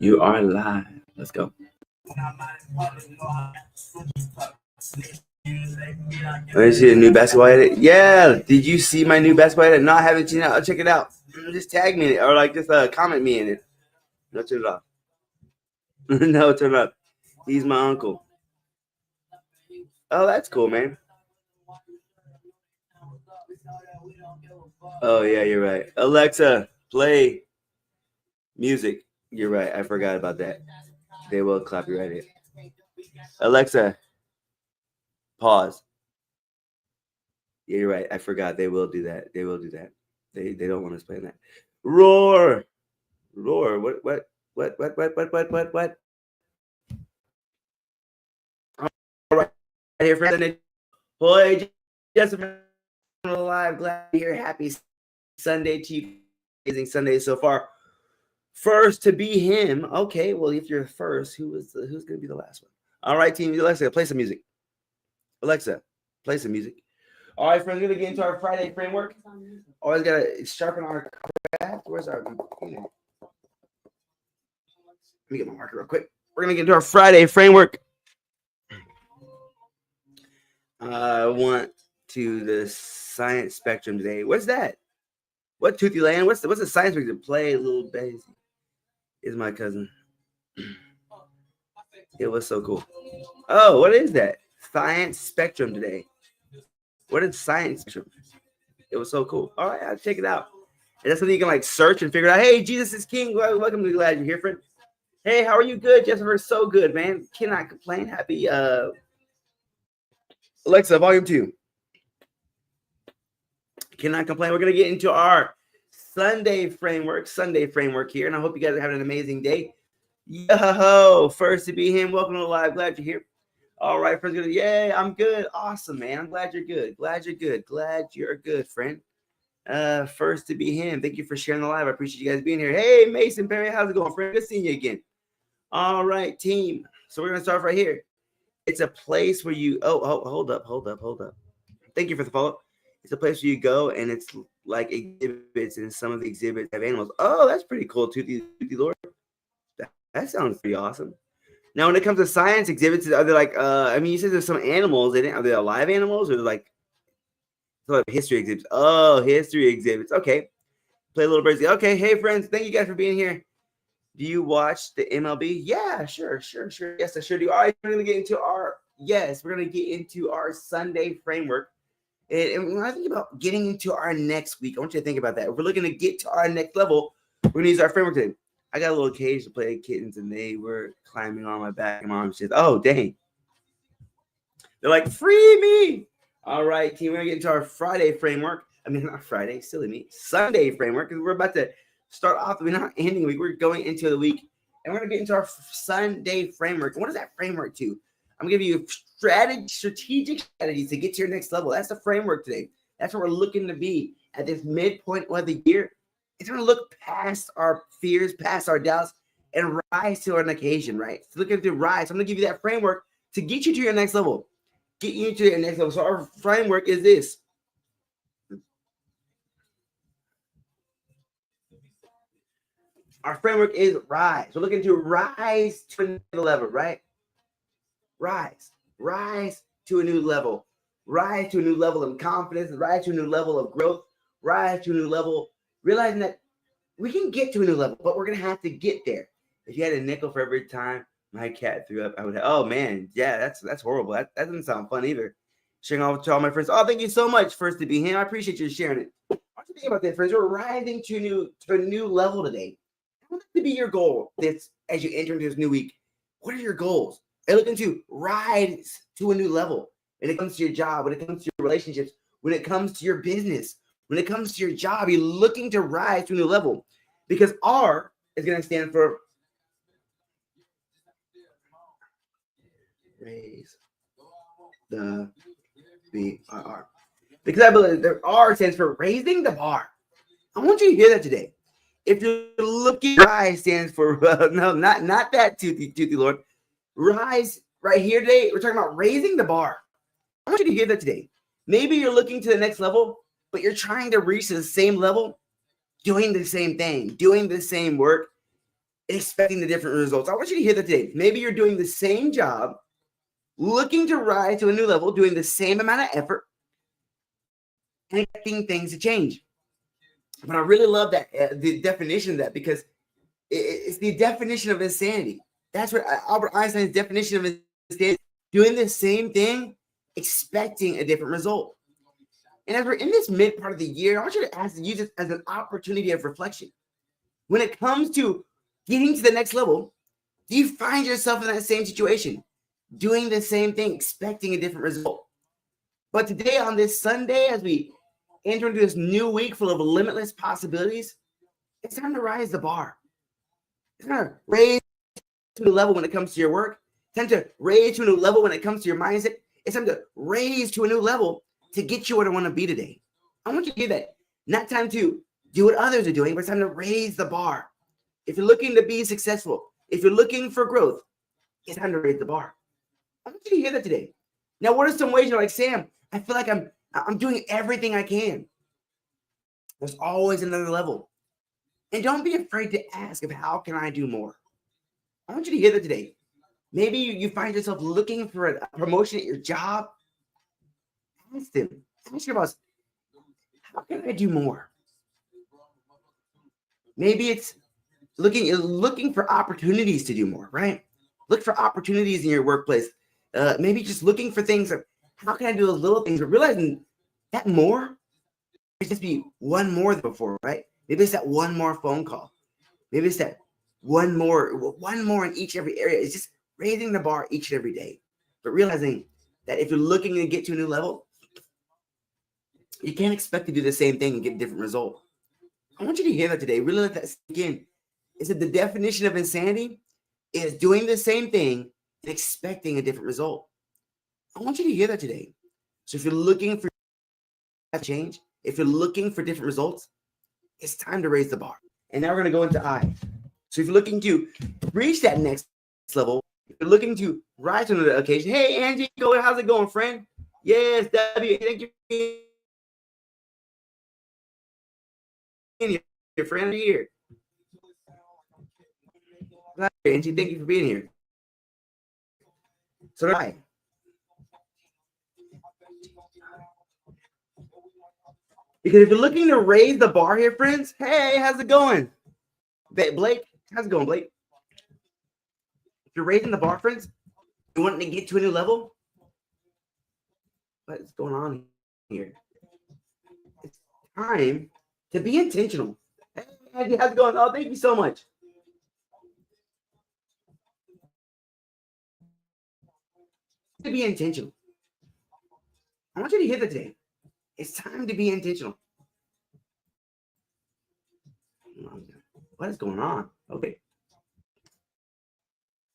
You are live. Let's go. Let me see the new basketball edit. Yeah, did you see my new basketball edit? No, I haven't seen it. I'll check it out. Just tag me in it, or like just comment me in it. No, turn it off. No, turn it up. He's my uncle. Oh, that's cool, man. Oh yeah, you're right. Alexa, play music. You're right. I forgot about that. They will copyright it. Alexa, pause. Yeah, you're right. I forgot. They will do that. They will do that. They don't want us playing that. Roar. What? All right, here for boy, Jessica alive. Glad to hear. Happy Sunday to you. Amazing Sunday so far. First to be him. Okay, well, if you're first, who's going to be the last one? All right, team. Alexa, play some music. Alexa, play some music. All right, friends, we're going to get into our Friday framework. Always got to sharpen our craft. Where's our... Let me get my marker real quick. We're going to get into our Friday framework. I want to the science spectrum today. What's that? What Toothy Land? What's the science spectrum? Play a little bass. Is my cousin. It was so cool. Oh, what is that? Science spectrum today. What is science spectrum? It was so cool. All right, I'll check it out. And that's something you can like search and figure out. Hey, Jesus is King. Welcome to Glad You're Here, friend. Hey, how are you? Good, Jessica. So good, man. Cannot complain. Happy Alexa, volume 2. Cannot complain. We're gonna get into our Sunday framework here, and I hope you guys are having an amazing day. Yo, first to be him. Welcome to the live. Glad you're here. All right, friends. Yay, I'm good. Awesome, man. I'm glad you're good. Glad you're good, friend. First to be him. Thank you for sharing the live. I appreciate you guys being here. Hey, Mason Perry, how's it going, friend? Good seeing you again. All right, team. So we're gonna start right here. It's a place where you. Oh, hold up. Thank you for the follow. It's a place where you go, and it's like exhibits, and some of the exhibits have animals. Oh, that's pretty cool, Toothy Lord. That sounds pretty awesome. Now, when it comes to science exhibits, are they like? I mean, you said there's some animals in it. Are they alive animals, or like history exhibits? Oh, history exhibits. Okay, play a little birdie. Okay, hey friends, thank you guys for being here. Do you watch the MLB? Yeah, sure. Yes, I sure do. All right, we're gonna get into our Sunday framework. And when I think about getting into our next week, I want you to think about that. If we're looking to get to our next level, we're going to use our framework today. I got a little cage to play kittens, and they were climbing on my back. And mom said, oh, dang. They're like, free me. All right, team, we're going to get into our Friday framework. I mean, not Friday, silly me. Sunday framework, because we're about to start off. We're not ending the week. We're going into the week. And we're going to get into our Sunday framework. What is that framework to? I'm going to give you strategic strategies to get to your next level. That's the framework today. That's what we're looking to be at this midpoint of the year. It's going to look past our fears, past our doubts, and rise to an occasion, right? So looking to rise. I'm going to give you that framework to get you to your next level. Get you to your next level. So our framework is this. Our framework is rise. We're looking to rise to another level, right? Rise to a new level, rise to a new level of confidence, rise to a new level of growth, rise to a new level, realizing that we can get to a new level, but we're going to have to get there. If you had a nickel for every time my cat threw up, I would have, oh man, yeah, that's horrible. That doesn't sound fun either. Sharing off to all my friends. Oh, thank you so much, first to be him. I appreciate you sharing it. What do you think about that, friends? We're rising to a new level today. What would be your goal this as you enter into this new week? What are your goals? They're looking to rise to a new level when it comes to your job, when it comes to your relationships, when it comes to your business, when it comes to your job. You're looking to rise to a new level because R is going to stand for raise the BR. Because I believe the R stands for raising the bar. I want you to hear that today. If you're looking, rise stands for no, not that toothy Lord. Rise right here today. We're talking about raising the bar. I want you to hear that today. Maybe you're looking to the next level, but you're trying to reach the same level, doing the same thing, doing the same work. and expecting the different results. I want you to hear that today. Maybe you're doing the same job, looking to rise to a new level, doing the same amount of effort, and expecting things to change. But I really love that the definition of that, because it's the definition of insanity. That's what Albert Einstein's definition of insanity: doing the same thing, expecting a different result. And as we're in this mid part of the year, I want you to use it as an opportunity of reflection. When it comes to getting to the next level, do you find yourself in that same situation, doing the same thing, expecting a different result? But today, on this Sunday, as we enter into this new week full of limitless possibilities, it's time to rise the bar. It's time to raise to a new level when it comes to your work. It's time to raise to a new level when it comes to your mindset. It's time to raise to a new level to get you where I want to be today. I want you to hear that. Not time to do what others are doing, but it's time to raise the bar. If you're looking to be successful, if you're looking for growth, it's time to raise the bar. I want you to hear that today. Now, what are some ways you're like, Sam, I feel like I'm doing everything I can? There's always another level. And don't be afraid to ask if how can I do more? I want you to hear that today. Maybe you find yourself looking for a promotion at your job. Ask them. Ask your boss, how can I do more? Maybe it's looking for opportunities to do more, right? Look for opportunities in your workplace. Maybe just looking for things of how can I do those little things, but realizing that more might just be one more than before, right? Maybe it's that one more phone call. Maybe it's that one more in each every area. It's just raising the bar each and every day. But realizing that if you're looking to get to a new level, you can't expect to do the same thing and get a different result. I want you to hear that today. Really let that sink in. Is that the definition of insanity is doing the same thing and expecting a different result. I want you to hear that today. So if you're looking for change, if you're looking for different results, it's time to raise the bar. And now we're going to go into I. So if you're looking to reach that next level, if you're looking to rise to another occasion, hey, Angie, how's it going, friend? Yes, W, thank you for being here. Your friend here. Angie, thank you for being here. So I. Because if you're looking to raise the bar here, friends, hey, how's it going? Blake, how's it going, Blake? If you're raising the bar, friends, you want to get to a new level, what's going on here? It's time to be intentional. Hey, Angie, how's it going? Oh, thank you so much. To be intentional. I want you to hear that today. It's time to be intentional. What is going on? Okay.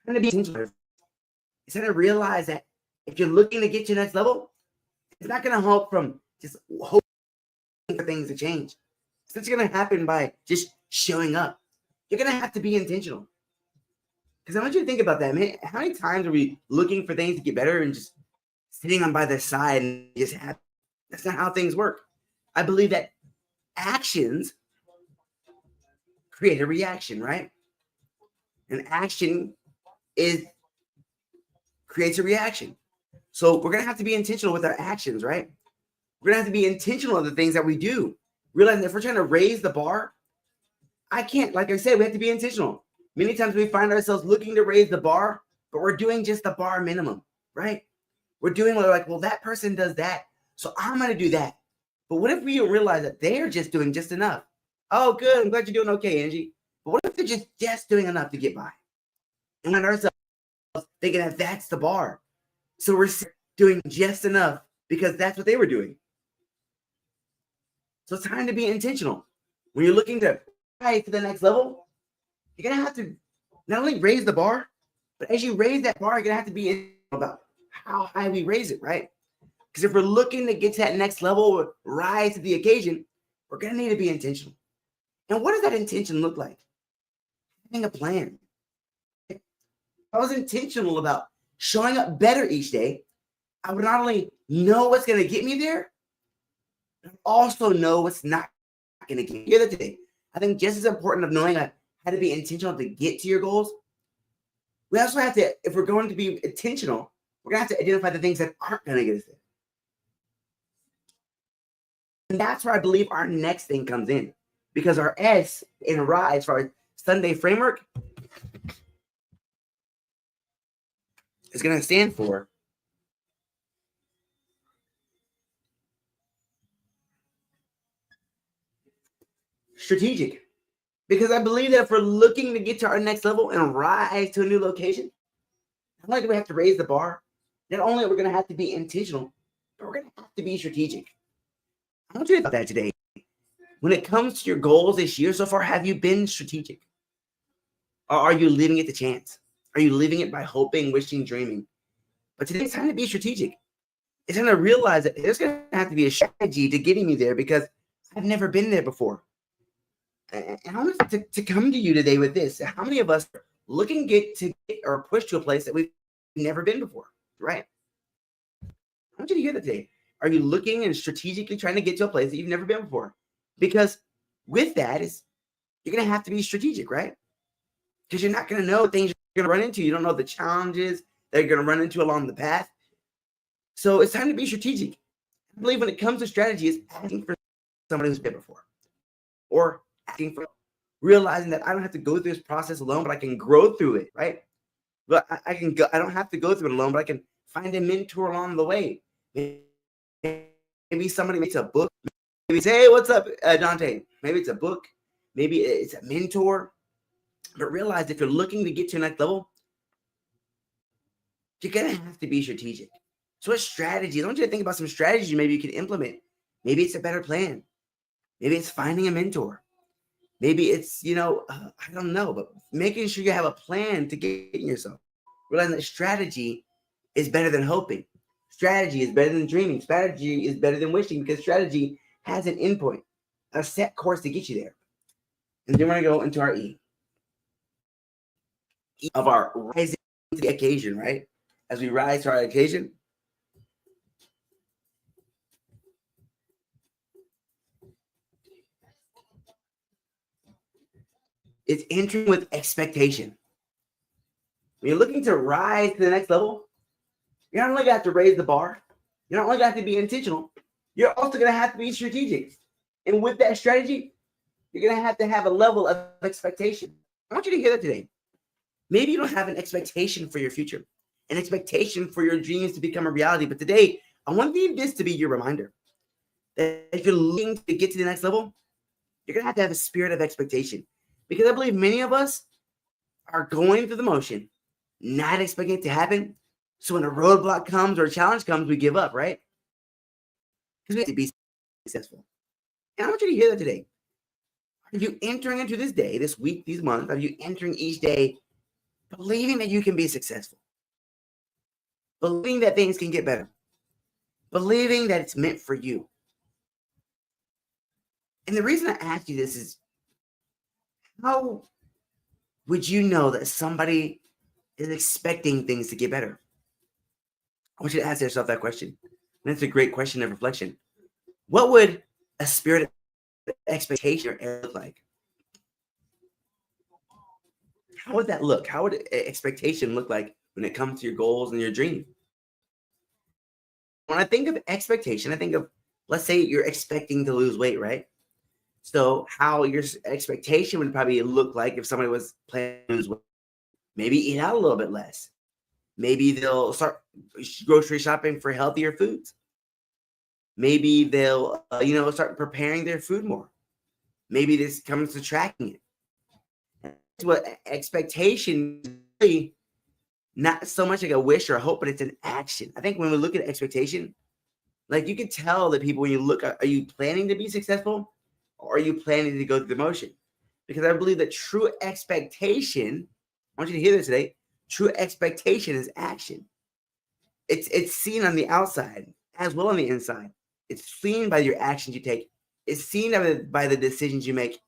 Time to be intentional. It's time to realize that if you're looking to get to the next level, it's not going to help from just hoping for things to change. It's going to happen by just showing up. You're going to have to be intentional. Because I want you to think about that, man. How many times are we looking for things to get better and just sitting on by the side and just happen? That's not how things work. I believe that actions create a reaction, right? An action creates a reaction. So we're going to have to be intentional with our actions, right? We're going to have to be intentional of the things that we do. Realizing if we're trying to raise the bar, like I said, we have to be intentional. Many times we find ourselves looking to raise the bar, but we're doing just the bar minimum, right? We're like, well, that person does that, so I'm going to do that. But what if we don't realize that they're just doing just enough? Oh, good. I'm glad you're doing okay, Angie. But what if they're just doing enough to get by? And find ourselves thinking that that's the bar. So we're doing just enough because that's what they were doing. So it's time to be intentional. When you're looking to rise to the next level, you're going to have to not only raise the bar, but as you raise that bar, you're going to have to be intentional about how high we raise it, right? Because if we're looking to get to that next level, rise to the occasion, we're going to need to be intentional. And what does that intention look like? Having a plan. I was intentional about showing up better each day. I would not only know what's going to get me there, but also know what's not going to get me there today. I think just as important of knowing I how to be intentional to get to your goals, we also have to, if we're going to be intentional, we're going to have to identify the things that aren't going to get us there. And that's where I believe our next thing comes in, because our S in RISE for our Sunday framework is going to stand for strategic. Because I believe that if we're looking to get to our next level and rise to a new location, not only do we have to raise the bar, not only are we going to have to be intentional, but we're going to have to be strategic. I want you to think about that today. When it comes to your goals this year so far, have you been strategic? Or are you leaving it to chance? Are you leaving it by hoping, wishing, dreaming? But today it's time to be strategic. It's time to realize that there's going to have to be a strategy to getting you there, because I've never been there before. And I want to come to you today with this. How many of us are looking to get or push to a place that we've never been before, right? I want you to hear that today. Are you looking and strategically trying to get to a place that you've never been before? Because with that is, you're going to have to be strategic, right? Because you're not going to know things you're going to run into. You don't know the challenges that you're going to run into along the path. So it's time to be strategic. I believe when it comes to strategy, it's asking for somebody who's been before, or asking for, realizing that I don't have to go through this process alone, but I can grow through it, right? But I can go. I don't have to go through it alone, but I can find a mentor along the way. Maybe somebody makes a book. Maybe say, "Hey, what's up, Dante?" Maybe it's a book. Maybe it's a mentor. But realize if you're looking to get to your next level, you're gonna have to be strategic. So what strategies? I want you to think about some strategies maybe you can implement. Maybe it's a better plan. Maybe it's finding a mentor. Maybe it's, I don't know, but making sure you have a plan to get yourself. Realizing that strategy is better than hoping. Strategy is better than dreaming. Strategy is better than wishing, because strategy has an endpoint, a set course to get you there. And then we're going to go into our E of our rising to the occasion, right? As we rise to our occasion, it's entering with expectation. When you're looking to rise to the next level, you're not only going to have to raise the bar, you're not only going to have to be intentional, you're also going to have to be strategic. And with that strategy, you're going to have a level of expectation. I want you to hear that today. Maybe you don't have an expectation for your future, an expectation for your dreams to become a reality. But today, I want this to be your reminder that if you're looking to get to the next level, you're going to have a spirit of expectation. Because I believe many of us are going through the motion, not expecting it to happen. So when a roadblock comes or a challenge comes, we give up, right? Because we have to be successful. And I want you to hear that today. Are you entering into this day, this week, these months? Are you entering each day believing that you can be successful? Believing that things can get better? Believing that it's meant for you? And the reason I ask you this is, how would you know that somebody is expecting things to get better? I want you to ask yourself that question. And it's a great question of reflection. What would a spirit of expectation look like? How would that look? How would expectation look like when it comes to your goals and your dreams? When I think of expectation, I think of, let's say you're expecting to lose weight, right? So how your expectation would probably look like if somebody was planning to lose weight. Maybe eat out a little bit less. Maybe they'll start grocery shopping for healthier foods. Maybe they'll, start preparing their food more. Maybe this comes to tracking it. That's what expectation is really, not so much like a wish or a hope, but it's an action. I think when we look at expectation, like you can tell that people, when you look at, are you planning to be successful, or are you planning to go through the motion? Because I believe that true expectation, I want you to hear this today, true expectation is action. It's seen on the outside as well on the inside. It's seen by your actions you take. It's seen by the decisions you make.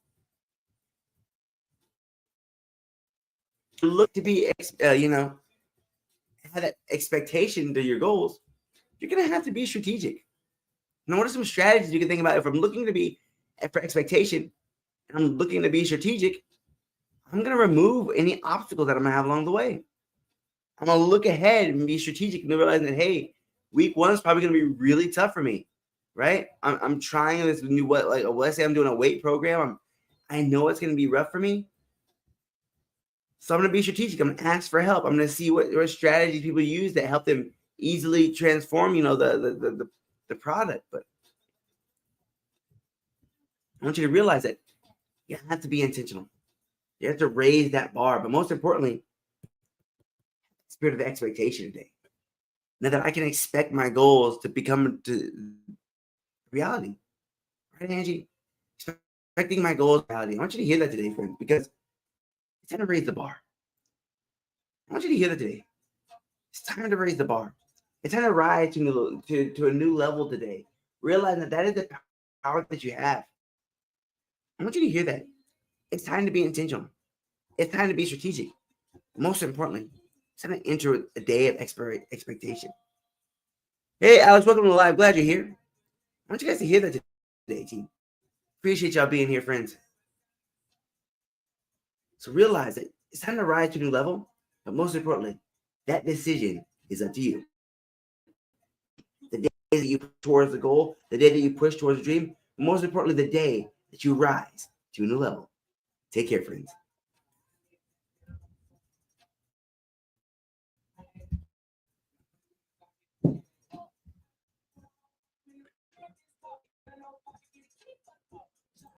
Look to be, have that expectation to your goals. You're going to have to be strategic. Now, what are some strategies you can think about if I'm looking to be for expectation and I'm looking to be strategic? I'm going to remove any obstacles that I'm going to have along the way. I'm going to look ahead and be strategic and realizing that, hey, week one is probably going to be really tough for me, right? I'm trying this new, let's say I'm doing a weight program. I know it's going to be rough for me. So I'm going to be strategic. I'm going to ask for help. I'm going to see what strategies people use that help them easily transform, the product. But I want you to realize that you have to be intentional. You have to raise that bar. But most importantly, spirit of expectation today. Now that I can expect my goals to become to reality. Right, Angie? Expecting my goals to reality. I want you to hear that today, friends, because it's time to raise the bar. I want you to hear that today. It's time to raise the bar. It's time to rise to a new level today. Realizing that is the power that you have. I want you to hear that. It's time to be intentional. It's time to be strategic. Most importantly, it's time to enter a day of expectation. Hey, Alex, welcome to the live. Glad you're here. I want you guys to hear that today, team. Appreciate y'all being here, friends. So realize that it's time to rise to a new level, but most importantly, that decision is up to you. The day that you push towards the goal, the day that you push towards the dream, most importantly, the day that you rise to a new level. Take care, friends.